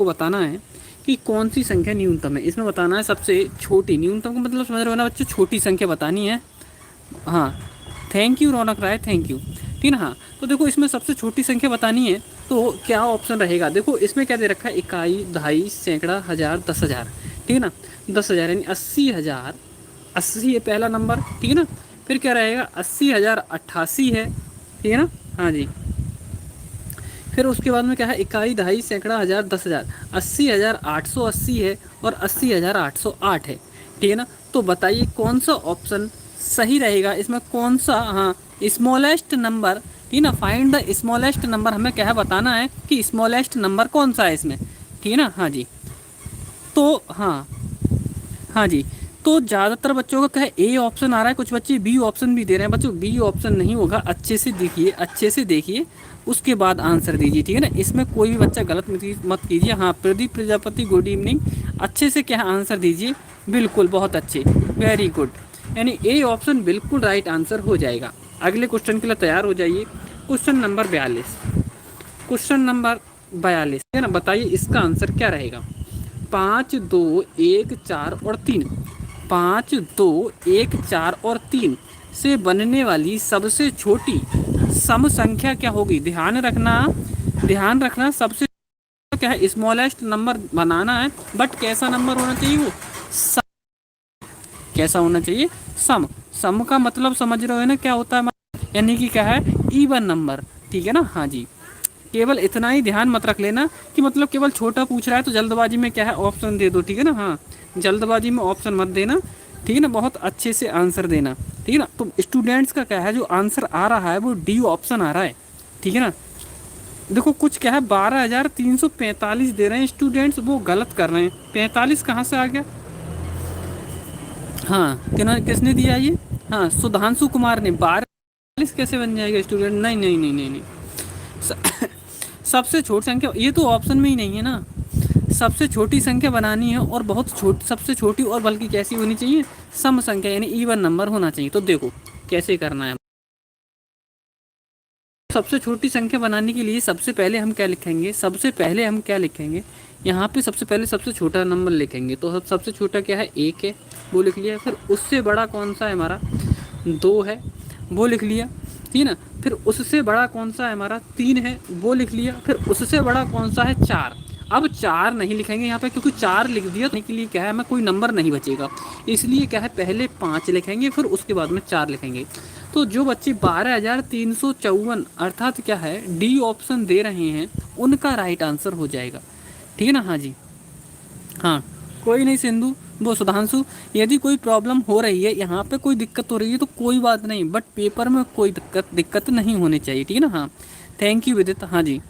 को बताना है कि कौन सी संख्या न्यूनतम है। इसमें बताना है सबसे छोटी, न्यूनतम का मतलब समझ रहे हो ना बच्चों, छोटी संख्या बतानी है। हाँ, thank you Raunak Rai, thank you. ठीक है ना। हाँ, तो देखो इसमें सबसे छोटी संख्या बतानी है तो क्या ऑप्शन रहेगा। देखो इसमें क्या दे रखा है, इकाई, दहाई, सैकड़ा, हजार, 10,000। ठीक है ना। 10,000 यानी 80,000। 80 है पहला नंबर, ठीक है ना। फिर क्या रहेगा, 80,088 है, ठीक है ना। हाँ जी। फिर उसके बाद में क्या है, इकाई, दहाई, सैकड़ा, हजार, 10,000। 80,880 है और 80,808 है, ठीक है ना। तो बताइए कौन सा ऑप्शन सही रहेगा इसमें, कौन सा। हाँ, स्मॉलेस्ट नंबर, ठीक है ना। फाइंड द स्मॉलेस्ट नंबर, हमें क्या है बताना है कि स्मॉलेस्ट नंबर कौन सा है इसमें, ठीक है ना। हाँ जी। तो हाँ, हाँ जी। तो ज़्यादातर बच्चों का क्या है, ए ऑप्शन आ रहा है, कुछ बच्चे बी ऑप्शन भी दे रहे हैं। बच्चों बी ऑप्शन नहीं होगा, अच्छे से देखिए, अच्छे से देखिए, उसके बाद आंसर दीजिए, ठीक है ना। इसमें कोई भी बच्चा गलत मत कीजिए। हाँ, प्रदीप प्रजापति, गुड इवनिंग। अच्छे से क्या है आंसर दीजिए, बिल्कुल बहुत अच्छे, वेरी गुड। यानी ए ऑप्शन बिल्कुल राइट आंसर हो जाएगा। अगले क्वेश्चन के लिए तैयार हो जाइए। क्वेश्चन नंबर 42, क्वेश्चन नंबर 42 है ना। बताइए इसका आंसर क्या रहेगा। 5, 2, 1, 4 और 3, 5, 2, 1, 4 और 3 से बनने वाली सबसे छोटी सम संख्या क्या होगी। ध्यान रखना, ध्यान रखना, सबसे क्या है, स्मॉलेस्ट नंबर बनाना है, बट कैसा नंबर होना चाहिए वो, सम। कैसा होना चाहिए, सम। सम का मतलब समझ रहे हो ना क्या होता है, यानी कि क्या है, इवन नंबर, ठीक है ना। हाँ जी। केवल इतना ही ध्यान मत रख लेना कि मतलब केवल छोटा पूछ रहा है तो जल्दबाजी में क्या है ऑप्शन दे दो, ठीक है ना। हाँ, जल्दबाजी में ऑप्शन मत देना, ठीक है ना। बहुत अच्छे से आंसर देना, ठीक है ना। तो स्टूडेंट्स का क्या है, जो आंसर आ रहा है वो डी ऑप्शन आ रहा है, ठीक है ना। देखो कुछ क्या है, 12,345 दे रहे हैं स्टूडेंट्स, वो गलत कर रहे हैं। 45 कहाँ से आ गया। हाँ, किसने दिया ये। हाँ, सुधांशु कुमार ने। 42 कैसे बन जाएगा स्टूडेंट, नहीं नहीं नहीं नहीं नहीं। सबसे छोटी संख्या, ये तो ऑप्शन में ही नहीं है ना। सबसे छोटी संख्या बनानी है और बहुत छोटी, सबसे छोटी, और बल्कि कैसी होनी चाहिए, सम संख्या, यानी इवन नंबर होना चाहिए। तो देखो कैसे करना है। सबसे छोटी संख्या बनाने के लिए सबसे पहले हम क्या लिखेंगे, सबसे पहले हम क्या लिखेंगे, यहाँ पे सबसे पहले सबसे छोटा नंबर लिखेंगे। तो सबसे छोटा क्या है, 1 है, वो लिख लिया। फिर उससे बड़ा कौन सा है हमारा, 2 है, वो लिख लिया, ठीक है ना। फिर उससे बड़ा कौन सा है हमारा, 3 है, वो लिख लिया। फिर उससे बड़ा कौन सा है, 4। अब 4 नहीं लिखेंगे यहाँ पे, क्योंकि 4 लिख दिया तो के लिए क्या है, हमें कोई नंबर नहीं बचेगा। इसलिए क्या है, पहले 5 लिखेंगे, फिर उसके बाद में 4 लिखेंगे। तो जो बच्चे 12,354 अर्थात क्या है डी ऑप्शन दे रहे हैं, उनका राइट आंसर हो जाएगा, ठीक है ना। हाँ जी। हाँ, कोई नहीं सिंधु, वो सुधांशु, यदि कोई प्रॉब्लम हो रही है, यहाँ पे कोई दिक्कत हो रही है तो कोई बात नहीं, बट पेपर में कोई दिक्कत नहीं होनी चाहिए, ठीक है ना। हाँ, थैंक यू विदित। हाँ जी।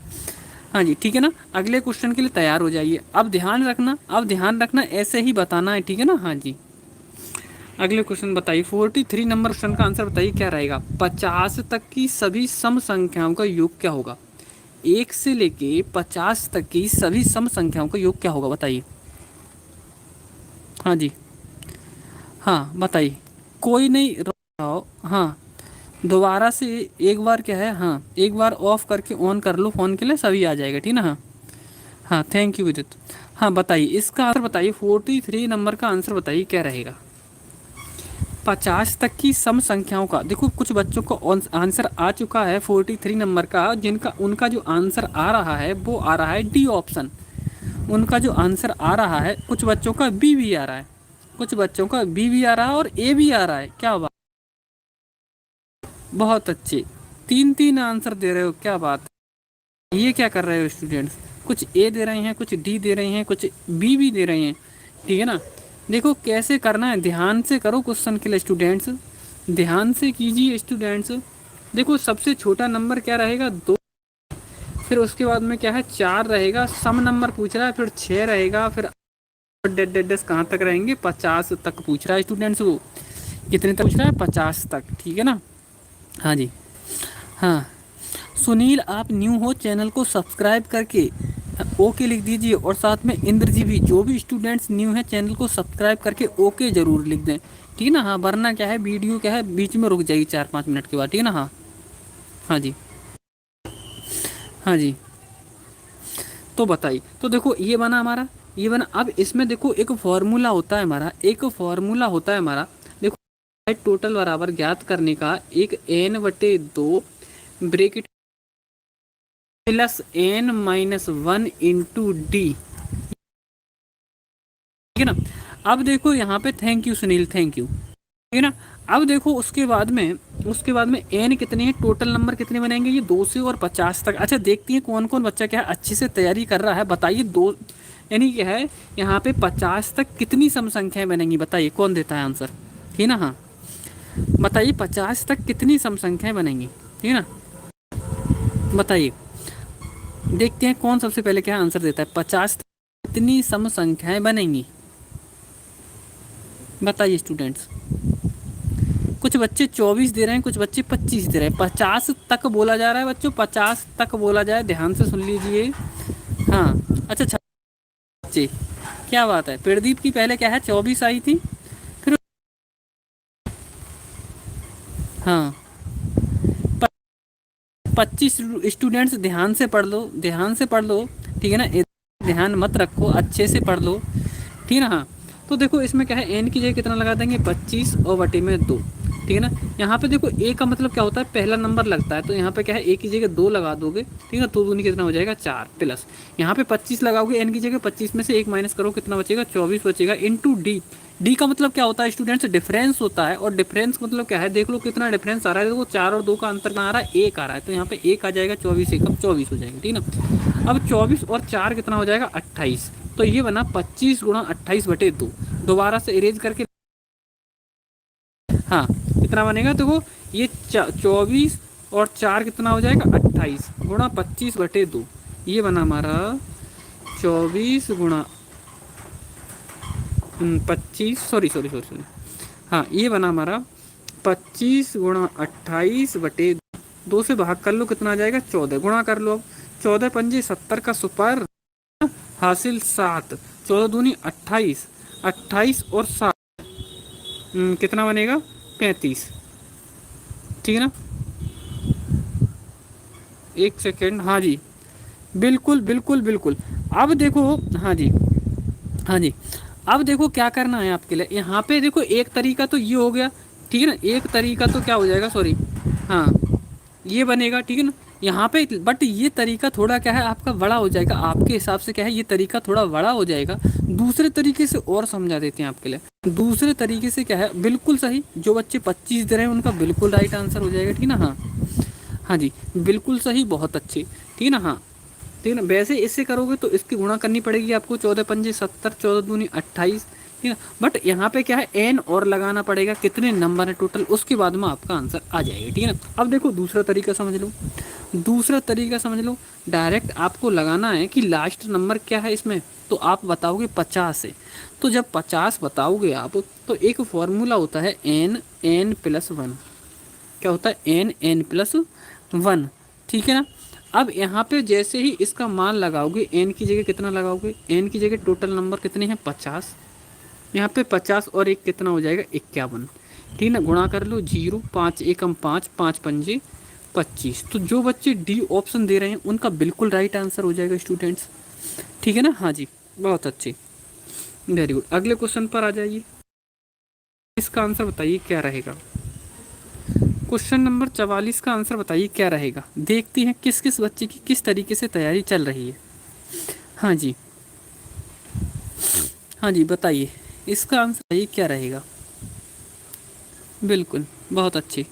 हाँ जी, ठीक है ना। अगले क्वेश्चन के लिए तैयार हो जाइए। अब ध्यान रखना, अब ध्यान रखना, ऐसे ही बताना है, ठीक है ना। हाँ जी। अगले क्वेश्चन बताइए, 43 नंबर क्वेश्चन का आंसर बताइए क्या रहेगा। 50 तक की सभी सम संख्याओं का योग क्या होगा। 1 से लेके 50 तक की सभी सम संख्याओं का योग क्या होगा, बताइए। हाँ जी। हाँ बताइए, कोई नहीं रहो। हाँ, दोबारा से एक बार क्या है, हाँ एक बार ऑफ करके ऑन कर लो फ़ोन के लिए, सभी आ जाएगा, ठीक ना। हाँ, हाँ थैंक यू विदित। हाँ बताइए इसका आंसर बताइए, 43 नंबर का आंसर बताइए क्या रहेगा। 50 तक की सम संख्याओं का, देखो कुछ बच्चों को आंसर आ चुका है 43 नंबर का, जिनका उनका जो आंसर आ रहा है वो आ रहा है डी ऑप्शन। उनका जो आंसर आ रहा है, कुछ बच्चों का बी भी आ रहा है, कुछ बच्चों का बी भी आ रहा है और ए भी आ रहा है। क्या बात, बहुत अच्छे, 3 3 आंसर दे रहे हो, क्या बात है। ये क्या कर रहे हो स्टूडेंट्स, कुछ ए दे रहे हैं, कुछ डी दे रहे हैं, कुछ बी भी दे रहे हैं, ठीक है ना। देखो कैसे करना है, ध्यान से करो क्वेश्चन के लिए स्टूडेंट्स, ध्यान से कीजिए स्टूडेंट्स। देखो सबसे छोटा नंबर क्या रहेगा, 2। फिर उसके बाद में क्या है, 4 रहेगा, सम नंबर पूछ रहा है, फिर 6 रहेगा, फिर डेड डेड कहाँ तक रहेंगे, 50 तक पूछ रहा है स्टूडेंट्स को। कितने तक पूछ रहा है, 50 तक, ठीक है ना। हाँ जी। हाँ, सुनील आप न्यू हो, चैनल को सब्सक्राइब करके ओके लिख दीजिए, और साथ में इंद्र जी भी, जो भी स्टूडेंट्स न्यू है चैनल को सब्सक्राइब करके ओके ज़रूर लिख दें, ठीक है ना। हाँ, वरना क्या है वीडियो क्या है बीच में रुक जाएगी 4 5 मिनट के बाद, ठीक है ना। हाँ, हाँ जी। हाँ जी। तो बताइए, तो देखो ये बना हमारा, ये बना। अब इसमें देखो एक फॉर्मूला होता है हमारा, एक फॉर्मूला होता है हमारा, देखो टोटल बराबर ज्ञात करने का, एक n/2 bracket plus n-1 into D, ठीक है ना। अब देखो यहाँ पे thank you Sunil, thank you, ठीक है ना। अब देखो उसके बाद में एन कितने हैं, टोटल नंबर कितने बनेंगे, ये 2 से और 50 तक। अच्छा देखती हैं कौन कौन बच्चा क्या है अच्छे से तैयारी कर रहा है, बताइए। दो यानी क्या है यहाँ पे 50 तक कितनी सम संख्याएं बनेंगी, बताइए कौन देता है आंसर, ठीक है ना। हाँ बताइए 50 तक कितनी सम संख्याएं बनेंगी, ठीक है ना, बताइए। देखते हैं कौन सबसे पहले क्या आंसर देता है, 50 तक कितनी सम संख्याएं बनेंगी, बताइए स्टूडेंट्स। कुछ बच्चे 24 दे रहे हैं, कुछ बच्चे 25 दे रहे हैं, 50 तक बोला जा रहा है बच्चों, 50 तक बोला जाए, ध्यान से सुन लीजिए। हाँ अच्छा अच्छा बच्चे, क्या बात है, प्रदीप की पहले क्या है 24 आई थी, फिर हाँ 25 स्टूडेंट्स, ध्यान से पढ़ लो, ध्यान से पढ़ लो, ठीक है ना, ध्यान मत रखो, अच्छे से पढ़ लो, ठीक है ना। हाँ तो देखो इसमें क्या है, एन की जगह कितना लगा देंगे 25 और बटे में 2, ठीक है ना। यहाँ पे देखो ए का मतलब क्या होता है, पहला नंबर लगता है, तो यहाँ पे क्या है ए की जगह 2 लगा दोगे, ठीक है, तो दूनी कितना हो जाएगा 4, प्लस यहाँ पे 25 लगाओगे एन की जगह, 25 में से 1 माइनस करो कितना बचेगा 24 बचेगा, इंटू डी। डी का मतलब क्या होता है स्टूडेंट्स, डिफरेंस होता है, और डिफरेंस मतलब क्या है, देख लो कितना डिफरेंस आ रहा है, देखो 4 और 2 का अंतर कहाँ आ रहा है, 1 आ रहा है, तो यहाँ पे 1 आ जाएगा, 24 एकम 24 हो जाएगा, ठीक ना। अब 24 और 4 कितना हो जाएगा 28, तो ये बना 25 गुणा 28 बटे 2, दोबारा से इरेज करके, हाँ कितना बनेगा देखो, ये 24 और 4 कितना हो जाएगा 28 गुणा 25 बटे 2, ये बना हमारा 24 गुणा 25, सॉरी सॉरी सॉरी सॉरी, हाँ ये बना हमारा 25 गुणा 28 बटे 2 से भाग कर लो कितना आ जाएगा 14, गुणा कर लो अब, 14 पंजे 70 का सुपर हासिल 7, 14 दूनी 28, 28 और 7 कितना बनेगा 35, ठीक है ना। एक सेकेंड, हाँ जी बिल्कुल बिल्कुल बिल्कुल। अब देखो, हाँ जी, हाँ जी, अब देखो क्या करना है आपके लिए, यहाँ पे देखो एक तरीका तो ये हो गया, ठीक है ना, एक तरीका तो क्या हो जाएगा, सॉरी, हाँ ये बनेगा, ठीक है ना। यहाँ पे बट ये तरीका थोड़ा क्या है आपका बड़ा हो जाएगा, आपके हिसाब से क्या है ये तरीका थोड़ा बड़ा हो जाएगा, दूसरे तरीके से और समझा देते हैं आपके लिए। दूसरे तरीके से क्या है, बिल्कुल सही, जो बच्चे 25 दे रहे हैं उनका बिल्कुल राइट आंसर हो जाएगा, ठीक है ना। हाँ हाँ जी बिल्कुल सही, बहुत अच्छी, ठीक है ना। हाँ ठीक है ना, वैसे इससे करोगे तो इसकी गुणा करनी पड़ेगी आपको, 14 पंजे 70, 14 दूनी 28, ठीक है। बट यहाँ पे क्या है एन और लगाना पड़ेगा, कितने नंबर है टोटल, उसके बाद में आपका आंसर आ जाएगा, ठीक है ना। अब देखो दूसरा तरीका समझ लो, दूसरा तरीका समझ लो, डायरेक्ट आपको लगाना है कि लास्ट नंबर क्या है इसमें, तो आप बताओगे 50 है, तो जब 50 बताओगे आप, तो एक फॉर्मूला होता है n+1, क्या होता है n+1, ठीक है ना। अब यहाँ पे जैसे ही इसका मान लगाओगे, n की जगह कितना लगाओगे, n की जगह टोटल नंबर कितने हैं 50, यहाँ पे 50 और एक कितना हो जाएगा 51, ठीक ना, गुणा कर लो 0, 5 एकम 5, 5 पंजे 25, तो जो बच्चे डी ऑप्शन दे रहे हैं उनका बिल्कुल राइट आंसर हो जाएगा स्टूडेंट्स, ठीक है ना। हाँ जी बहुत अच्छी, वेरी गुड। अगले क्वेश्चन पर आ जाइए, इसका आंसर बताइए क्या रहेगा, क्वेश्चन नंबर 44 का आंसर बताइए क्या रहेगा, देखती हैं किस किस बच्चे की किस तरीके से तैयारी चल रही है। हाँ जी, हाँ जी बताइए इसका आंसर बताइए क्या रहेगा, बिल्कुल बहुत अच्छी,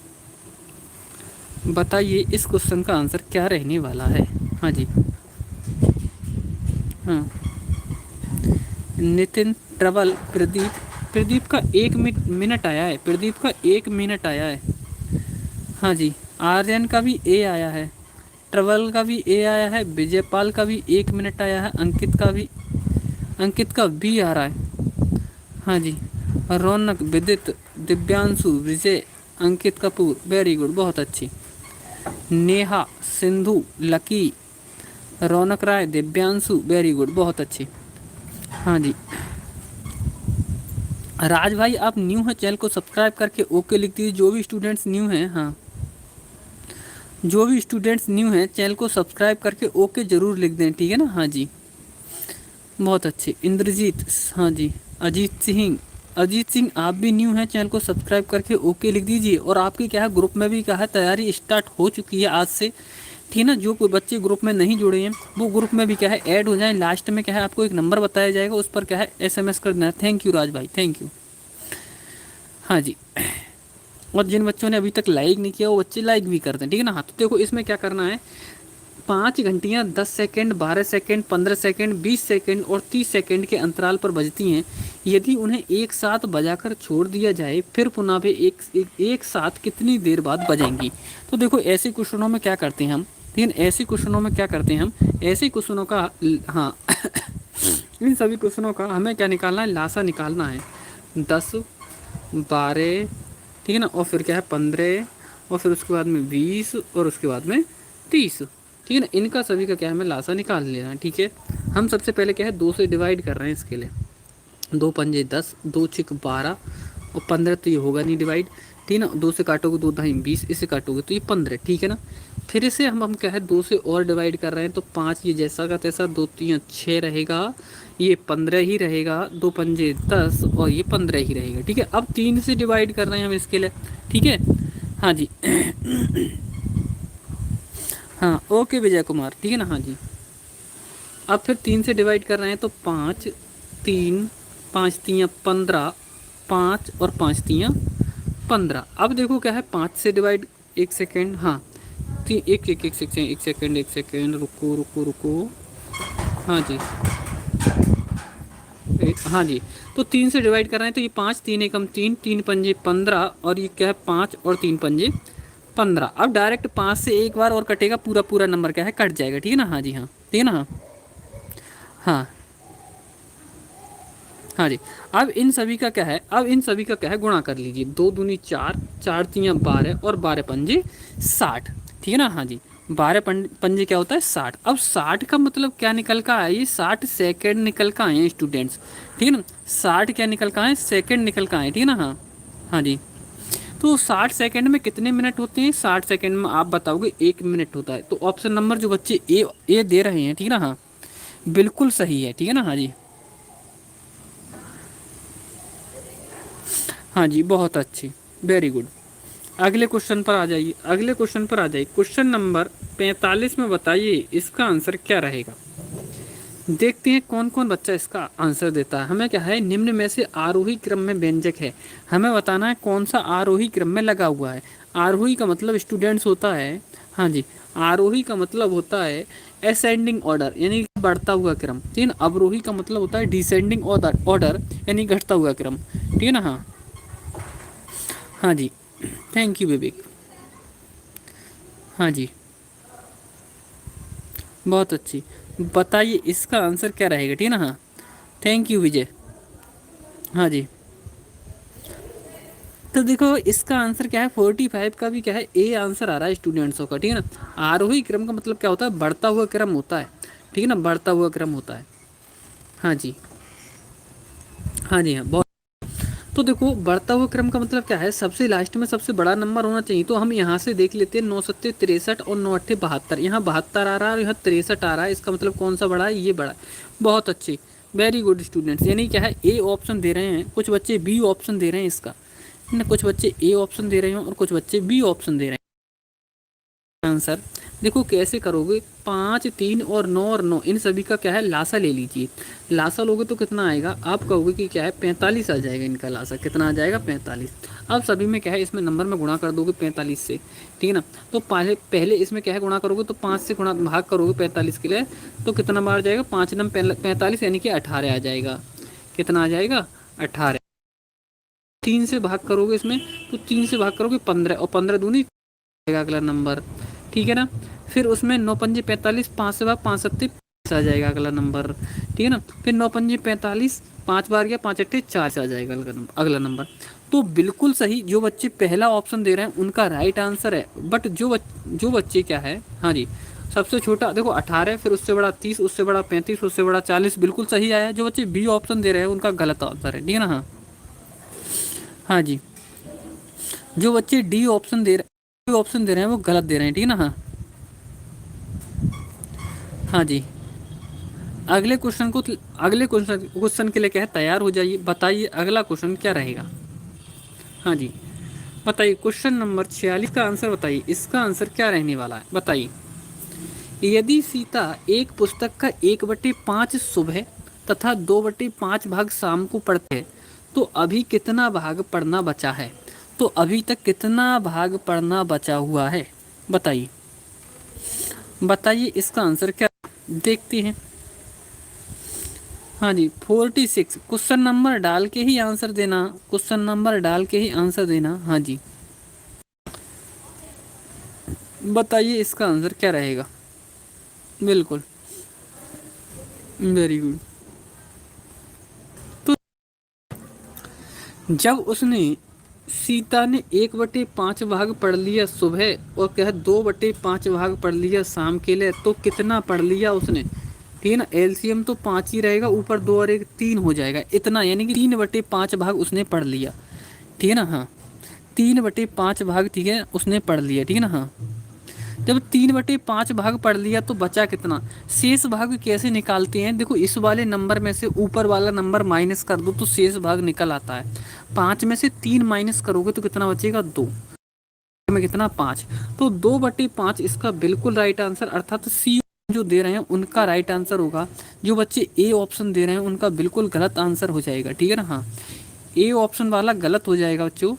बताइए इस क्वेश्चन का आंसर क्या रहने वाला है। हाँ जी, हाँ नितिन, ट्रबल, प्रदीप, प्रदीप का 1 मिनट आया है, प्रदीप का 1 मिनट आया है। हाँ जी, आर्यन का भी ए आया है, ट्रवल का भी ए आया है, विजयपाल का भी 1 मिनट आया है, अंकित का भी, अंकित का बी आ रहा है। हाँ जी, रौनक, विदित, दिव्यांशु, विजय, अंकित कपूर, वेरी गुड बहुत अच्छी, नेहा, सिंधु, लकी, रौनक राय, दिव्यांशु, वेरी गुड बहुत अच्छी। हाँ जी, राज भाई आप न्यू हैं, चैनल को सब्सक्राइब करके ओके लिख दीजिए, जो भी स्टूडेंट्स न्यू हैं, हाँ जो भी स्टूडेंट्स न्यू हैं चैनल को सब्सक्राइब करके ओके जरूर लिख दें, ठीक है ना। हाँ जी बहुत अच्छे इंद्रजीत, हाँ जी। अजीत सिंह, अजीत सिंह आप भी न्यू हैं, चैनल को सब्सक्राइब करके ओके लिख दीजिए। और आपकी क्या है ग्रुप में भी क्या है तैयारी स्टार्ट हो चुकी है आज से, ठीक है ना। जो कोई बच्चे ग्रुप में नहीं जुड़े हैं वो ग्रुप में भी क्या है ऐड हो जाएं। लास्ट में क्या है आपको एक नंबर बताया जाएगा, उस पर क्या है SMS कर देना है। थैंक यू राज भाई, थैंक यू। हाँ जी। और जिन बच्चों ने अभी तक लाइक नहीं किया वो बच्चे लाइक भी कर दें, ठीक है ना। हाँ तो देखो इसमें क्या करना है, 5 घंटियाँ 10 सेकेंड, 12 सेकेंड, 15 सेकेंड, 20 सेकेंड और 30 सेकेंड के अंतराल पर बजती हैं। यदि उन्हें एक साथ बजाकर छोड़ दिया जाए फिर पुनः वे एक साथ कितनी देर बाद बजेंगी। तो देखो ऐसे क्वेश्चनों में क्या करते हैं हम, लेकिन ऐसे क्वेश्चनों में क्या करते हैं हम, ऐसे क्वेश्चनों का हाँ इन सभी क्वेश्चनों का हमें क्या निकालना है, लासा निकालना है। 10, 12, ठीक है ना, और फिर क्या है 15, और फिर उसके बाद में 20 और उसके बाद में 30, ठीक है ना। इनका सभी का क्या है हमें लासा निकाल लेना है, ठीक है। हम सबसे पहले क्या है 2 से डिवाइड कर रहे हैं इसके लिए। 2 पंजे 10, 2 छिक 12 और 15 तो ये होगा नहीं डिवाइड, ठीक है ना। 2 से काटोगे 2 ढाई 20, इसे काटोगे तो ये 15, ठीक है ना। फिर इसे हम क्या है 2 से और डिवाइड कर रहे हैं तो 5 ये जैसा का तैसा, 2 3 6 रहेगा, ये 15 ही रहेगा, 2 पंजे 10 और ये 15 ही रहेगा, ठीक है। अब 3 से डिवाइड कर रहे हैं हम इसके लिए, ठीक है। हाँ जी। हाँ ओके विजय कुमार, ठीक है ना। हाँ जी। अब फिर 3 से डिवाइड कर रहे हैं तो 5, 3, 5 तियाँ 15, 5 और 5 तियाँ 15। अब देखो क्या है 5 से डिवाइड, एक सेकेंड, हाँ एक सेकेंड रुको रुको रुको। हाँ जी। हाँ जी। तो 3 से डिवाइड कर रहे हैं तो ये 5, 3 एकम 3, 3 पंजे 15 और ये क्या है 5 और 3 पंजे 15। अब डायरेक्ट 5 से एक बार और कटेगा, पूरा पूरा नंबर क्या है कट जाएगा, ठीक है ना। हाँ जी, हाँ ठीक है ना। हाँ हाँ हाँ जी। अब इन सभी का क्या है, अब इन सभी का क्या है गुणा कर लीजिए। 2 दूनी 4, 4 तियाँ 12 और 12 पंजे 60, ठीक है ना। हाँ जी। 12 पंजे क्या होता है 60। अब 60 का मतलब क्या निकल का आए, ये 60 सेकेंड निकल का आए हैं स्टूडेंट्स, ठीक है ना। 60 क्या निकल का आए, सेकेंड निकल का आए, ठीक है ना। हाँ हाँ जी। तो 60 सेकेंड में कितने मिनट होते हैं, 60 सेकेंड में आप बताओगे 1 मिनट होता है। तो ऑप्शन नंबर जो बच्चे ए दे रहे हैं, ठीक है ना। हाँ बिल्कुल सही है, ठीक है ना। हाँ जी। हाँ जी बहुत अच्छी, वेरी गुड। अगले क्वेश्चन पर आ जाइए, अगले क्वेश्चन पर आ जाइए। क्वेश्चन नंबर 45 में बताइए इसका आंसर क्या रहेगा। देखते हैं कौन कौन बच्चा इसका आंसर देता है। हमें क्या है निम्न में से आरोही क्रम में व्यंजक है, हमें बताना है कौन सा आरोही क्रम में लगा हुआ है। आरोही का मतलब स्टूडेंट्स होता है, हाँ जी, आरोही का मतलब होता है असेंडिंग ऑर्डर यानी बढ़ता हुआ क्रम, ठीक है ना। अवरोही का मतलब होता है डिसेंडिंग ऑर्डर यानी घटता हुआ क्रम, ठीक है ना। हाँ हाँ जी। थैंक यू विवेक। हाँ जी बहुत अच्छी। बताइए इसका आंसर क्या रहेगा, ठीक है ना। हाँ थैंक यू विजय। हाँ जी। तो देखो इसका आंसर क्या है, 45 का भी क्या है ए आंसर आ रहा है स्टूडेंट्सों का, ठीक है ना। आरोही क्रम का मतलब क्या होता है, बढ़ता हुआ क्रम होता है, ठीक है ना, बढ़ता हुआ क्रम होता है। हाँ जी। हाँ जी हाँ बहुत। तो देखो बढ़ता हुआ क्रम का मतलब क्या है, सबसे लास्ट में सबसे बड़ा नंबर होना चाहिए। तो हम यहाँ से देख लेते हैं 9 सत्ते 63 और 9 अट्ठे 72, यहाँ 72 आ रहा है और यहाँ 63 आ रहा है। इसका मतलब कौन सा बड़ा है, ये बड़ा है। बहुत अच्छी, वेरी गुड स्टूडेंट्स। यानी क्या है ए ऑप्शन दे रहे हैं, कुछ बच्चे बी ऑप्शन दे रहे हैं इसका, ना कुछ बच्चे ए ऑप्शन दे रहे हैं और कुछ बच्चे बी ऑप्शन दे रहे हैं। आंसर देखो कैसे करोगे, 5, 3 और 9 इन सभी का क्या है लासा ले लीजिए। लासा लोगे तो कितना आएगा, आप कहोगे कि क्या है 45 आ जाएगा। इनका लासा कितना आ जाएगा 45। अब सभी में क्या है इसमें नंबर में गुणा कर दोगे 45 से, ठीक है ना। तो पहले पहले इसमें क्या है गुणा करोगे तो 5 से गुणा भाग करोगे 45 के लिए, तो कितना बार जाएगा 5 नम 45 यानी कि 18 आ जाएगा। कितना आ जाएगा 18। 3 से भाग करोगे इसमें तो 3 से भाग करोगे 15 और 15 दूनी जाएगा अगला नंबर, ठीक है ना। फिर उसमें 9 पंजे 45, 5 से भाग 5 सत्ते 50 आ जाएगा अगला नंबर, ठीक है ना। फिर 9 पंजे 45, 5 बार गया 5 अट्ठे 4 से आ जाएगा अगला नंबर। तो बिल्कुल सही, जो बच्चे पहला ऑप्शन दे रहे हैं उनका राइट आंसर है। बट जो बच्चे क्या है, हाँ जी, सबसे छोटा देखो 18, फिर उससे बड़ा 30, उससे बड़ा 35, उससे बड़ा 40, बिल्कुल सही आया। जो बच्चे बी ऑप्शन दे रहे हैं उनका गलत आंसर है, ठीक है ना। हाँ हाँ जी। जो बच्चे डी ऑप्शन दे रहे हैं वो गलत दे रहे हैं, ठीक है ना। हाँ हाँ जी। अगले क्वेश्चन के लिए क्या है, तैयार हो जाइए। बताइए अगला क्वेश्चन क्या रहेगा। हाँ जी, बताइए क्वेश्चन नंबर 46 का आंसर बताइए, इसका आंसर क्या रहने वाला है बताइए। यदि सीता एक पुस्तक का 1/5 सुबह तथा 2/5 भाग शाम को पढ़ते हैं तो अभी कितना भाग पढ़ना बचा है। तो अभी तक कितना भाग पढ़ना बचा हुआ है बताइए। बताइए इसका आंसर क्या, देखते हैं। हाँ जी 46, क्वेश्चन नंबर डाल के ही आंसर देना, क्वेश्चन नंबर डाल के ही आंसर देना। हाँ जी बताइए इसका आंसर क्या रहेगा। बिल्कुल, वेरी गुड। तो जब उसने सीता ने 1/5 भाग पढ़ लिया सुबह और क्या 2/5 भाग पढ़ लिया शाम के लिए, तो कितना पढ़ लिया उसने। ठीक है ना, एलसीएम तो 5 ही रहेगा, ऊपर 2 और 1 3 हो जाएगा, इतना यानी कि 3/5 भाग उसने पढ़ लिया। ठीक है ना, हाँ 3/5 भाग, ठीक है उसने पढ़ लिया। ठीक है ना, हाँ जब 3/5 भाग पढ़ लिया तो बचा कितना। शेष भाग कैसे निकालते हैं, देखो इस वाले नंबर में से ऊपर वाला नंबर माइनस कर दो तो शेष भाग निकल आता है। 5 में से 3 माइनस करोगे तो कितना बचेगा, 2 में कितना 5। तो 2/5 इसका बिल्कुल राइट आंसर, अर्थात सी जो दे रहे हैं उनका राइट आंसर होगा। जो बच्चे ए ऑप्शन दे रहे हैं उनका बिल्कुल गलत आंसर हो जाएगा। ठीक है ना, हाँ ए ऑप्शन वाला गलत हो जाएगा बच्चों।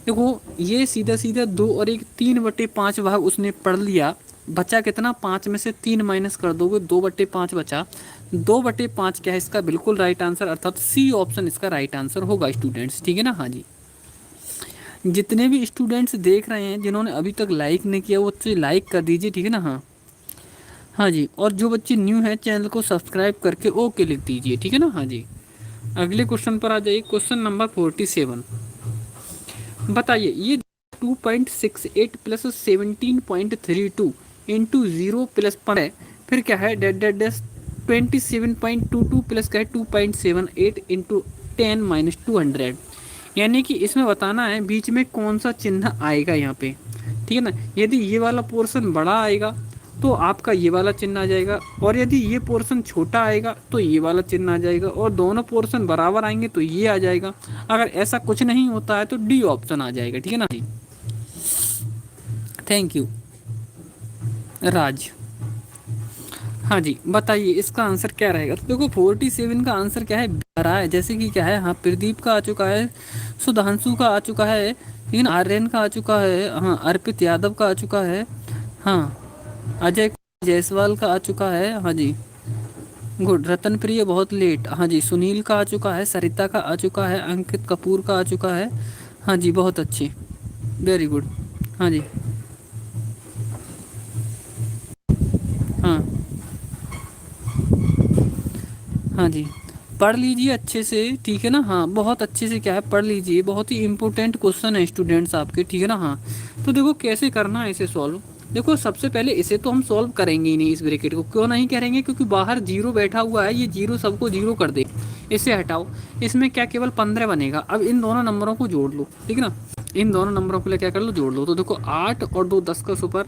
देखो ये सीधा सीधा 2 और 1 3/5 भाग उसने पढ़ लिया, बचा कितना, 5 में से 3 माइनस कर दोगे 2/5 बचा। 2/5 क्या है इसका बिल्कुल राइट आंसर, अर्थात सी ऑप्शन इसका राइट आंसर होगा स्टूडेंट्स। ठीक है ना, हाँ जी जितने भी स्टूडेंट्स देख रहे हैं जिन्होंने अभी तक लाइक नहीं किया वो तो लाइक कर दीजिए। ठीक है ना, हाँ हाँ जी, और जो बच्चे न्यू हैं चैनल को सब्सक्राइब करके ओके लिख दीजिए। ठीक है ना, हाँ जी अगले क्वेश्चन पर आ जाइए, क्वेश्चन नंबर 47। बताइए ये 2.68 प्लस 17.32 इंटू 0 प्लस पर है, फिर क्या है डेड डेड डेस 27.22 प्लस क्या है 2.78 इंटू 10 - 200। यानी कि इसमें बताना है बीच में कौन सा चिन्ह आएगा यहाँ पे। ठीक है ना, यदि ये वाला पोर्शन बड़ा आएगा तो आपका ये वाला चिन्ह आ जाएगा, और यदि ये पोर्शन छोटा आएगा तो ये वाला चिन्ह आ जाएगा, और दोनों पोर्शन बराबर आएंगे तो ये आ जाएगा। अगर ऐसा कुछ नहीं होता है तो डी ऑप्शन आ जाएगा। ठीक है ना जी, थैंक यू राज। हाँ जी बताइए इसका आंसर क्या रहेगा। तो देखो 47 का आंसर क्या है, रहा है जैसे कि क्या है, हाँ प्रदीप का आ चुका है, सुधांशु का आ चुका है, लेकिन आर्यन का आ चुका है, हाँ अर्पित यादव का आ चुका है, हाँ अजय जायसवाल का आ चुका है, हाँ जी गुड। रतन प्रिय बहुत लेट, हाँ जी सुनील का आ चुका है, सरिता का आ चुका है, अंकित कपूर का आ चुका है, हाँ जी बहुत अच्छी, वेरी गुड। हाँ जी हाँ हाँ जी पढ़ लीजिए अच्छे से। ठीक है ना, हाँ बहुत अच्छे से क्या है पढ़ लीजिए, बहुत ही इंपॉर्टेंट क्वेश्चन है स्टूडेंट्स आपके। ठीक है ना, हाँ तो देखो कैसे करना है इसे सॉल्व। देखो सबसे पहले इसे तो हम सॉल्व करेंगे ही नहीं, इस ब्रैकेट को क्यों नहीं करेंगे, क्योंकि बाहर जीरो बैठा हुआ है, ये जीरो सबको जीरो कर दे। इसे हटाओ, इसमें क्या केवल 15 बनेगा। अब इन दोनों नंबरों को जोड़ लो। ठीक है ना, इन दोनों नंबरों को लिए क्या कर लो, जोड़ लो। तो देखो 8 और 2 10 का सुपर,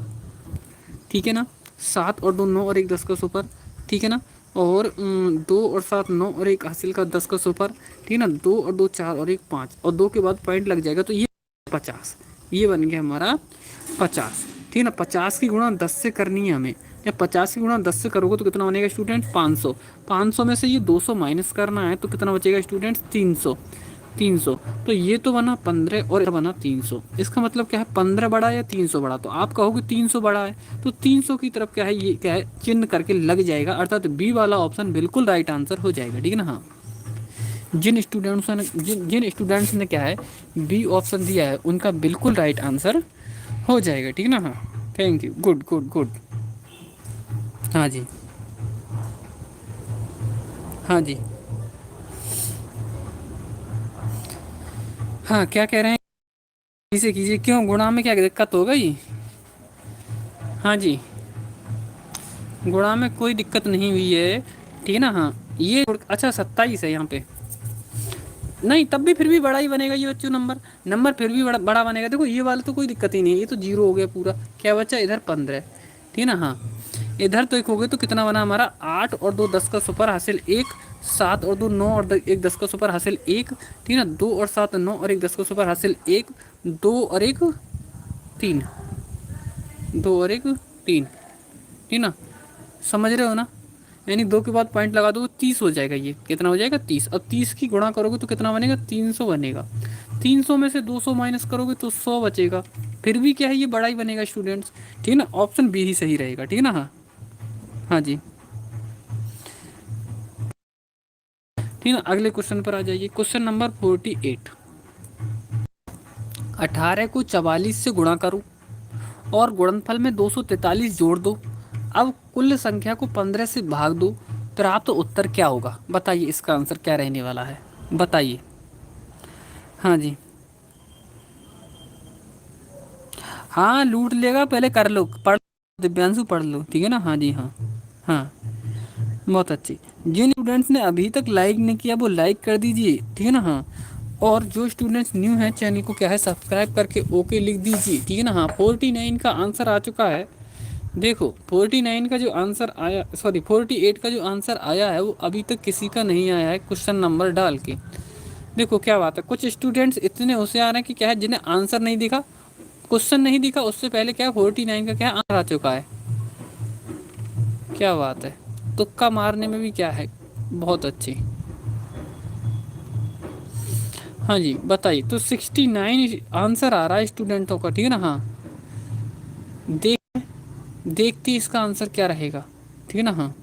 ठीक है ना, 7 और 2 9 और 1 10 का सुपर, ठीक है ना, और 2 और 7 9 और 1 हासिल का 10 का सुपर, ठीक है ना, 2 और 2 4 और 1 5, और 2 के बाद पॉइंट लग जाएगा तो ये 50, ये बन गया हमारा 50। ठीक है ना, 50 की गुणा 10 से करनी है हमें। जब 50 की गुणा 10 से करोगे तो कितना बनेगा स्टूडेंट, 500। 500 में से ये 200 माइनस करना है तो कितना बचेगा स्टूडेंट्स, 300। 300, तो ये तो बना 15 और बना 300। इसका मतलब क्या है, 15 बड़ा या 300 बड़ा, तो आप कहोगे 300 बड़ा है तो 300 की तरफ क्या है, ये क्या है चिन्ह करके लग जाएगा, अर्थात बी वाला ऑप्शन बिल्कुल राइट आंसर हो जाएगा। ठीक है ना, हाँ जिन स्टूडेंट्स ने क्या है बी ऑप्शन दिया है उनका बिल्कुल राइट आंसर हो जाएगा। ठीक है ना, हाँ thank you, good good good. हाँ जी हाँ जी हाँ क्या कह रहे हैं, इसे कीजिए, क्यों गुणा में क्या दिक्कत हो गई। हाँ जी गुणा में कोई दिक्कत नहीं हुई है। ठीक है ना, हाँ ये अच्छा 27 है यहाँ पे, नहीं तब भी फिर भी बड़ा ही बनेगा ये बच्चों, नंबर नंबर फिर भी बड़ा बड़ा बनेगा। देखो ये वाला तो कोई दिक्कत ही नहीं है, ये तो जीरो हो गया पूरा, क्या बच्चा इधर 15। ठीक है ना, हाँ इधर तो एक हो गए तो कितना बना हमारा, 8 और 2 10 का सुपर हासिल 1, 7 और 2 9 और 1 10 का सुपर हासिल 1, ठीक है ना, 2 और 7 9 और 1 10 का सुपर हासिल 1, 2 और 1 3, 2 और 1 3, ठीक ना, समझ रहे हो ना। यानी 2 के बाद पॉइंट लगा दो तो 30 हो जाएगा, ये कितना हो जाएगा 30। अब 30 की गुणा करोगे तो कितना बनेगा 300 बनेगा। 300 में से 200 माइनस करोगे तो 100 बचेगा। फिर भी क्या है, ये बड़ा ही बनेगा स्टूडेंट्स, ठीक है ना, ऑप्शन बी ही सही रहेगा, ठीक है ना। हाँ हाँ जी, ठीक है। अगले क्वेश्चन पर आ जाइए, क्वेश्चन नंबर 48। 18 को 44 से गुणा करो और गुणनफल में 243 जोड़ दो। अब कुल संख्या को 15 से भाग दो, प्राप्त तो उत्तर क्या होगा, बताइए इसका आंसर क्या रहने वाला है, बताइए। हाँ जी, हाँ लूट लेगा, पहले कर लो, पढ़ दिव्यांशु पढ़ लो, ठीक है ना। हाँ जी हाँ, हाँ बहुत अच्छी। जिन स्टूडेंट्स ने अभी तक लाइक नहीं किया वो लाइक कर दीजिए, ठीक है ना। हाँ, और जो स्टूडेंट्स न्यू हैं चैनल को क्या है सब्सक्राइब करके ओके लिख दीजिए, ठीक है ना। हाँ 49 का आंसर आ चुका है। देखो 49 का जो आंसर आया, सॉरी 48 का जो आंसर आया है वो अभी तक किसी का नहीं आया है क्वेश्चन नंबर डाल के। देखो क्या बात है, कुछ स्टूडेंट्स इतने होशियार हैं कि क्या है जिन्हें आंसर नहीं दिखा, क्वेश्चन नहीं दिखा, उससे पहले क्या 49 का क्या आंसर आ चुका है। क्या बात है, तुक्का मारने में भी क्या है, बहुत अच्छी। हाँ जी बताइए, तो 69 आंसर आ रहा है स्टूडेंटों का, ठीक है ना। हाँ देख, देखते हैं इसका आंसर क्या रहेगा, ठीक है ना। हाँ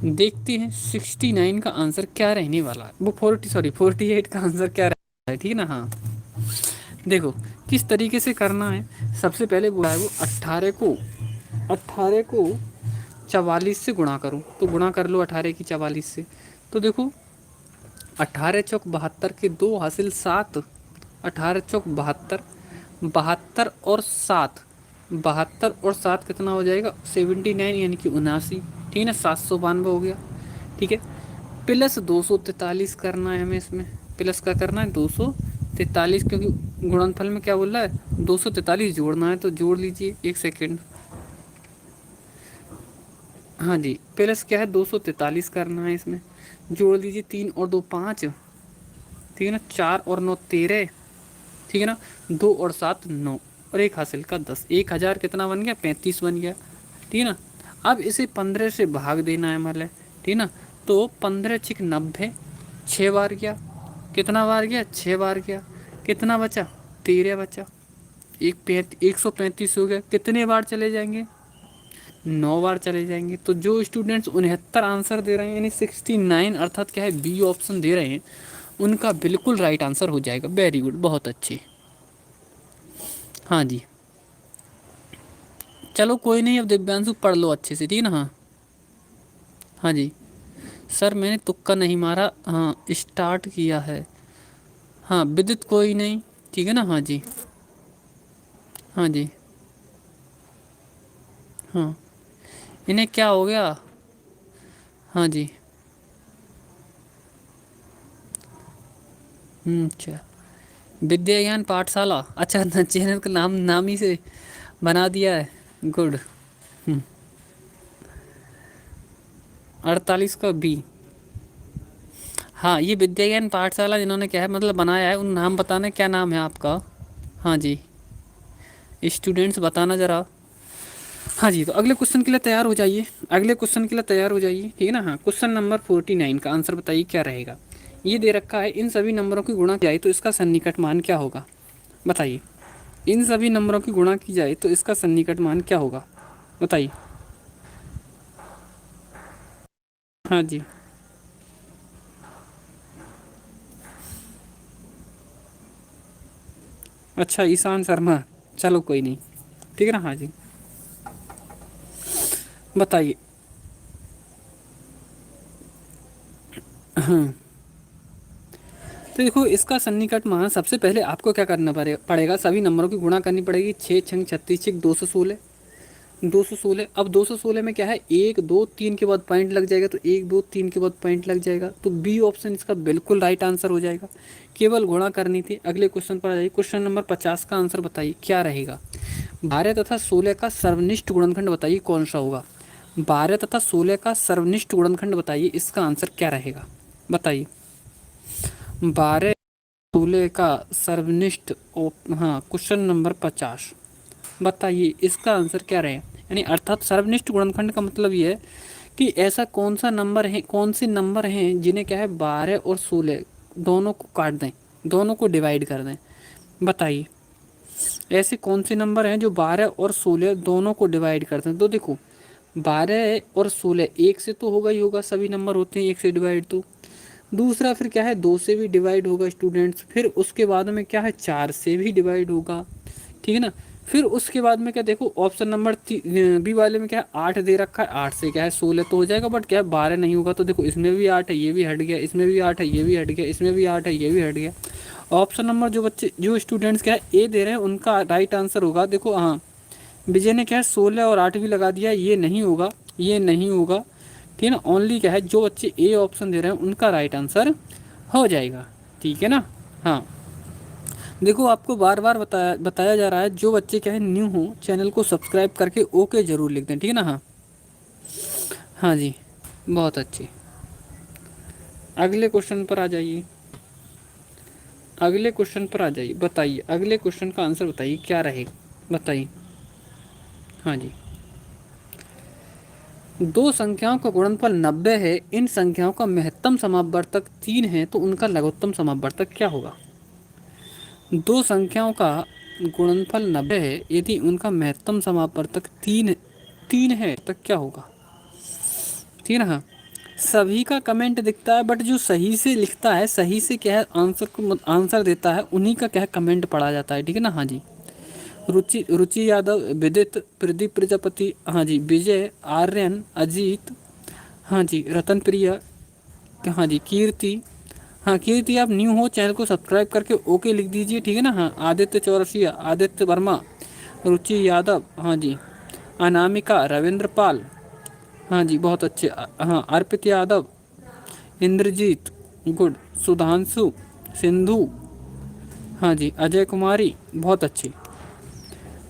देखते हैं 69 का आंसर क्या रहने वाला है, वो 48 का आंसर क्या रहेगा, ठीक है ना। हाँ देखो किस तरीके से करना है, सबसे पहले बोला है वो 18 को 44 से गुणा करो, तो गुणा कर लो 18 की 44 से। तो देखो 18 चौक 72 के 2 हासिल 7, 18 चौक 72, 72 और 7, 72 और 7 कितना हो जाएगा 79, यानी कि 79, ठीक है ना, 792 हो गया, ठीक है। प्लस 243 करना है हमें इसमें, प्लस का करना है 243, क्योंकि गुणनफल में क्या बोल रहा है 243 जोड़ना है, तो जोड़ लीजिए, एक सेकेंड। हाँ जी प्लस क्या है 243 करना है इसमें, जोड़ लीजिए, 3 और 2 5, ठीक है ना, 4 और 9 13, ठीक है ना, 2 और 7 9 और एक हासिल का 10, 1000 कितना बन गया 35 बन गया, ठीक है ना। अब इसे 15 से भाग देना है मतलब, ठीक है ना, तो 15 छिक 90, 6 बार गया, कितना बार गया 6 बार गया, कितना बचा 13 बचा, 135 हो गया, कितने बार चले जाएंगे 9 बार चले जाएंगे। तो जो स्टूडेंट्स 69 आंसर दे रहे हैं, यानी 69 अर्थात क्या है बी ऑप्शन दे रहे हैं, उनका बिल्कुल राइट आंसर हो जाएगा। वेरी गुड, बहुत अच्छी। हाँ जी चलो कोई नहीं, अब दिव्यांशु पढ़ लो अच्छे से, ठीक है ना। हाँ हाँ जी सर मैंने तुक्का नहीं मारा, हाँ स्टार्ट किया है। हाँ विदित कोई नहीं, ठीक है ना। हाँ जी हाँ जी हाँ, इन्हें क्या हो गया। हाँ जी अच्छा, विद्या ज्ञान पाठशाला, अच्छा चैनल का नाम नाम ही से बना दिया है, गुड। 48 का बी, हाँ ये विद्या ज्ञान पाठशाला जिन्होंने क्या है मतलब बनाया है, उन नाम बताना क्या नाम है आपका। हाँ जी स्टूडेंट्स बताना ज़रा। हाँ जी तो अगले क्वेश्चन के लिए तैयार हो जाइए, अगले क्वेश्चन के लिए तैयार हो जाइए, ठीक है ना। हाँ क्वेश्चन नंबर 49 का आंसर बताइए क्या रहेगा। ये दे रखा है, इन सभी नंबरों की गुणा की जाए तो इसका सन्निकट मान क्या होगा, बताइए। इन सभी नंबरों की गुणा की जाए तो इसका सन्निकट मान क्या होगा, बताइए। हाँ जी अच्छा ईशान शर्मा, चलो कोई नहीं, ठीक है ना। हाँ जी बताइए। हाँ तो देखो इसका सन्निकट मान सबसे पहले आपको क्या करना पड़ेगा, सभी नंबरों की गुणा करनी पड़ेगी, 6 6 36 216, 216। अब 216 में क्या है 1 2 3 के बाद पॉइंट लग जाएगा, तो 1 2 3 के बाद पॉइंट लग जाएगा, तो बी ऑप्शन इसका बिल्कुल राइट आंसर हो जाएगा। केवल गुणा करनी थी। अगले क्वेश्चन पर आ जाइए, क्वेश्चन नंबर 50 का आंसर बताइए क्या रहेगा। 12 तथा 16 का सर्वनिष्ठ गुणनखंड बताइए कौन सा होगा। 12 तथा 16 का सर्वनिष्ठ गुणनखंड बताइए, इसका आंसर क्या रहेगा बताइए। 12 16 का सर्वनिष्ठ हाँ, क्वेश्चन नंबर 50 बताइए इसका आंसर क्या रहेगा। यानी अर्थात सर्वनिष्ठ गुणनखंड का मतलब ये है कि ऐसा कौन सा नंबर है, कौन से नंबर हैं जिन्हें क्या है 12 और 16 दोनों को काट दें, दोनों को डिवाइड कर दें। बताइए ऐसे कौन से नंबर हैं जो 12 और 16 दोनों को डिवाइड करते हैं। तो देखो 12 और 16 एक से तो होगा ही होगा, सभी नंबर होते हैं एक से डिवाइड। तो दूसरा फिर क्या है, 2 से भी डिवाइड होगा स्टूडेंट्स। फिर उसके बाद में क्या है, 4 से भी डिवाइड होगा, ठीक है ना। फिर उसके बाद में क्या, देखो ऑप्शन नंबर बी वाले में क्या है 8 दे रखा है, 8 से क्या है 16 तो हो जाएगा, बट क्या है 12 नहीं होगा। तो देखो इसमें भी 8 है, ये भी हट गया, इसमें भी 8 है, ये भी हट गया, इसमें भी 8 है, ये भी हट गया। ऑप्शन नंबर जो बच्चे जो स्टूडेंट्स क्या है ए दे रहे हैं उनका राइट आंसर होगा। देखो हाँ, विजय ने क्या है 16 और 8 भी लगा दिया, ये नहीं होगा, ये नहीं होगा, ठीक है ना। ओनली क्या है जो बच्चे ए ऑप्शन दे रहे हैं उनका राइट आंसर हो जाएगा, ठीक है ना। हाँ देखो आपको बार बार बताया बताया जा रहा है, जो बच्चे क्या है न्यू हो चैनल को सब्सक्राइब करके ओके जरूर लिख दें, ठीक है ना। हाँ हाँ जी, बहुत अच्छे। अगले क्वेश्चन पर आ जाइए, अगले क्वेश्चन पर आ जाइए। बताइए अगले क्वेश्चन का आंसर बताइए क्या रहेगा, बताइए। हाँ जी, दो संख्याओं का गुणनफल 90 है, इन संख्याओं का महत्तम समापवर्तक 3 है, तो उनका लघुत्तम समापवर्तक क्या होगा। दो संख्याओं का गुणनफल 90 है, यदि उनका महत्तम समापवर्तक 3 है तब क्या होगा, ठीक है ना। सभी का कमेंट दिखता है, बट जो सही से लिखता है, सही से क्या है आंसर को आंसर देता है, उन्हीं का क्या है कमेंट पढ़ा जाता है, ठीक है ना। हाँ जी, रुचि रुचि यादव, विदित, प्रदीप प्रजापति, हाँ जी, विजय, आर्यन, अजीत, हाँ जी, रतन प्रिया, हाँ जी, कीर्ति, हाँ कीर्ति आप न्यू हो चैनल को सब्सक्राइब करके ओके लिख दीजिए, ठीक है ना। हाँ आदित्य चौरसिया, आदित्य वर्मा, रुचि यादव, हाँ जी, अनामिका, रविंद्र पाल, हाँ जी बहुत अच्छे, हाँ अर्पित यादव, इंद्रजीत, गुड, सुधांशु, सिंधु, हाँ जी, अजय कुमारी, बहुत अच्छी।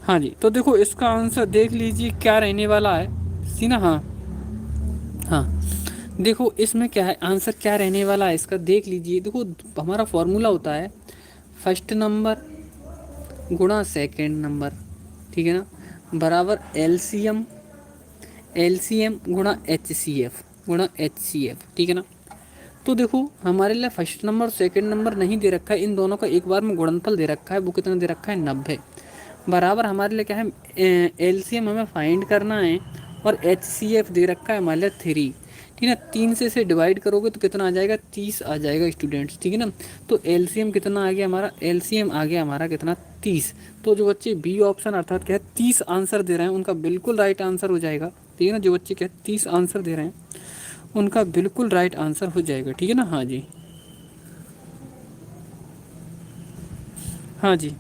हाँ जी, तो देखो इसका आंसर देख लीजिए क्या रहने वाला है, सी ना। हाँ हाँ देखो इसमें क्या है आंसर क्या रहने वाला है इसका, देख लीजिए। देखो हमारा फॉर्मूला होता है फर्स्ट नंबर गुणा सेकंड नंबर, ठीक है ना, बराबर एलसीएम, एलसीएम गुणा एचसीएफ, गुणा एचसीएफ, ठीक है ना। तो देखो हमारे लिए फर्स्ट नंबर सेकंड नंबर नहीं दे रखा है, इन दोनों का एक बार में गुणनफल दे रखा है, वो कितना दे रखा है 90, बराबर हमारे लिए क्या है एलसीएम हमें फाइंड करना है, और एचसीएफ दे रखा है हमारे लिए 3, ठीक है ना। 3 से इसे डिवाइड करोगे तो कितना आ जाएगा 30 आ जाएगा स्टूडेंट्स, ठीक है ना। तो एलसीएम कितना आ गया हमारा, एलसीएम आ गया हमारा कितना 30। तो जो बच्चे बी ऑप्शन अर्थात क्या है 30 आंसर दे रहे हैं उनका बिल्कुल राइट आंसर हो जाएगा, ठीक है ना। जो बच्चे क्या है 30 आंसर दे रहे हैं उनका बिल्कुल राइट आंसर हो जाएगा, ठीक है ना। हाँ जी, हाँ जी,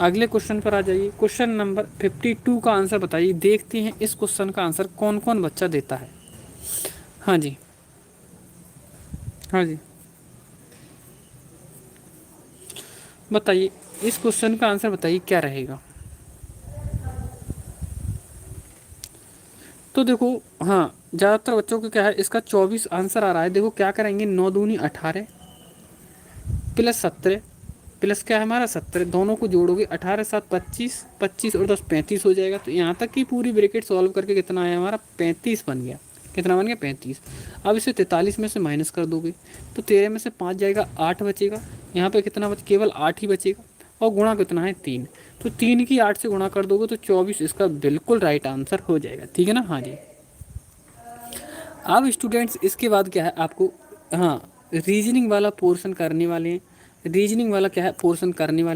अगले क्वेश्चन पर आ जाइए। क्वेश्चन नंबर 52 का आंसर बताइए, देखते हैं इस क्वेश्चन का आंसर कौन कौन बच्चा देता है। हाँ जी, हाँ जी, बताइए इस क्वेश्चन का आंसर बताइए क्या रहेगा। तो देखो हाँ, ज़्यादातर बच्चों को क्या है इसका 24 आंसर आ रहा है। देखो क्या करेंगे, 9 दूनी 18 प्लस 17 प्लस क्या है हमारा 17, दोनों को जोड़ोगे 18 7 25, 25 और 10 35 हो जाएगा। तो यहाँ तक की पूरी ब्रैकेट सॉल्व करके कितना आया हमारा 35 बन गया, कितना बन गया 35। अब इसे 43 में से माइनस कर दोगे तो 13 में से 5 जाएगा 8 बचेगा, यहाँ पे कितना केवल 8 ही बचेगा, और गुणा कितना है 3। तो 3 की 8 से गुणा कर दोगे तो 24 इसका बिल्कुल राइट आंसर हो जाएगा, ठीक है ना। हाँ जी, अब स्टूडेंट्स इसके बाद क्या है आपको, हाँ रीजनिंग वाला पोर्शन करने वाले हैं। रीजनिंग वाला क्या है पोर्शन करने वाले